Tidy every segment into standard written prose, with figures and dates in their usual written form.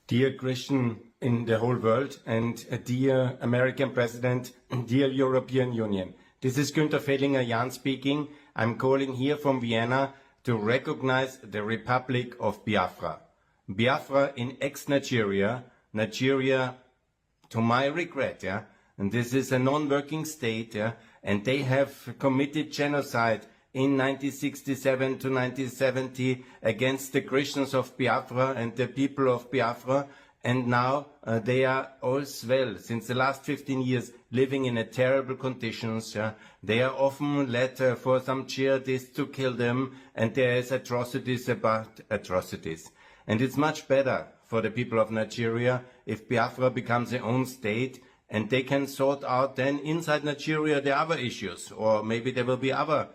Dear Christian in the whole world and dear American President, dear European Union. This is Günther Fellinger-Jahn speaking. I'm calling here from Vienna to recognize the Republic of Biafra. Biafra in ex-Nigeria, Nigeria to my regret, and this is a non-working state, and they have committed genocide in 1967 to 1970 against the Christians of Biafra and the people of Biafra, and now they are all well, since the last 15 years, living in terrible conditions. They are often led for some jihadists to kill them, and there is atrocities about atrocities. And it's much better for the people of Nigeria if Biafra becomes their own state, and they can sort out then inside Nigeria the other issues, or maybe there will be other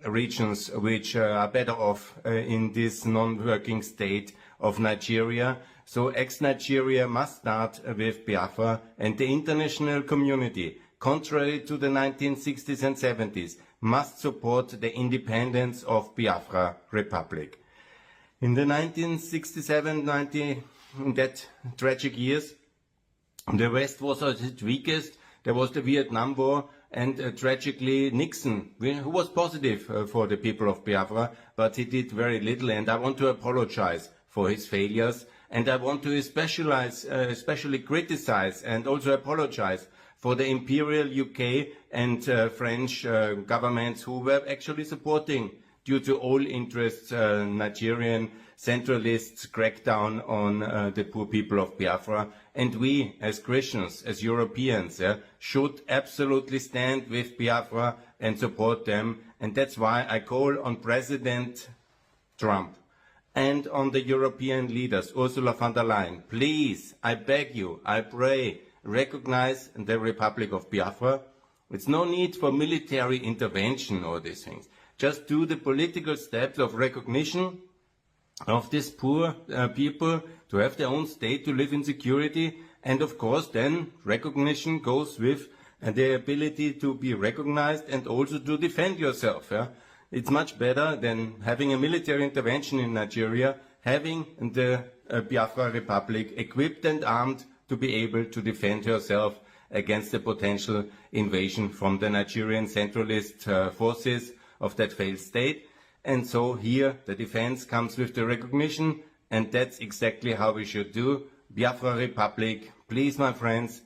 regions which are better off in this non-working state of Nigeria. So ex-Nigeria must start with Biafra, and the international community, contrary to the 1960s and 70s, must support the independence of Biafra Republic. In the 1967-90, that tragic years, the West was at its weakest. There was the Vietnam War, and tragically Nixon, who was positive for the people of Biafra, but he did very little, and I want to apologize for his failures, and I want to especially criticize and also apologize for the Imperial UK and French governments who were actually supporting, due to all interests, Nigerian centralists' crackdown on the poor people of Biafra. And we, as Christians, as Europeans, should absolutely stand with Biafra and support them. And that's why I call on President Trump and on the European leaders, Ursula von der Leyen, please, I beg you, I pray, recognize the Republic of Biafra. It's no need for military intervention or these things. Just do the political steps of recognition of these poor people to have their own state, to live in security, and of course then recognition goes with the ability to be recognized and also to defend yourself. It's much better than having a military intervention in Nigeria, having the Biafra Republic equipped and armed to be able to defend herself against the potential invasion from the Nigerian centralist forces of that failed state. And so here the defense comes with the recognition, and that's exactly how we should do. Biafra Republic, please, my friends,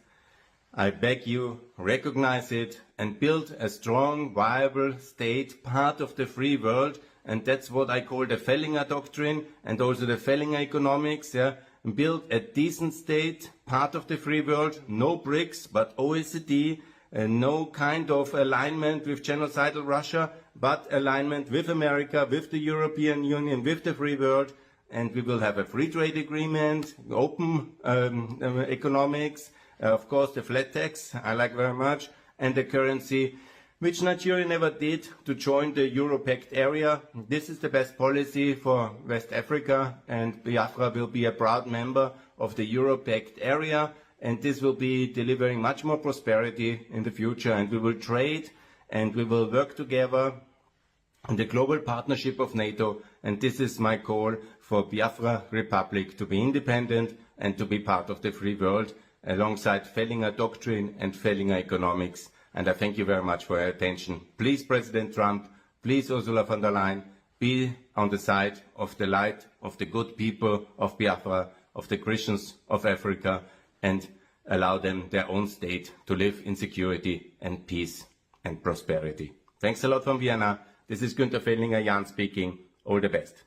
I beg you, recognize it and build a strong, viable state, part of the free world. And that's what I call the Fellinger doctrine and also the Fellinger economics. Build a decent state, part of the free world, no BRICS, but OECD, no kind of alignment with genocidal Russia, but alignment with America, with the European Union, with the free world, and we will have a free trade agreement, open economics, of course the flat tax, I like very much, and the currency, which Nigeria never did, to join the Euro-Pact area. This is the best policy for West Africa, and Biafra will be a proud member of the Euro-Pact area, and this will be delivering much more prosperity in the future, and we will trade and we will work together in the global partnership of NATO, and this is my call for Biafra Republic to be independent and to be part of the free world alongside Fellinger doctrine and Fellinger economics. And I thank you very much for your attention. Please, President Trump, please, Ursula von der Leyen, be on the side of the light, of the good people of Biafra, of the Christians of Africa, and allow them their own state to live in security and peace and prosperity. Thanks a lot from Vienna. This is Günther Fellinger-Jahn speaking. All the best.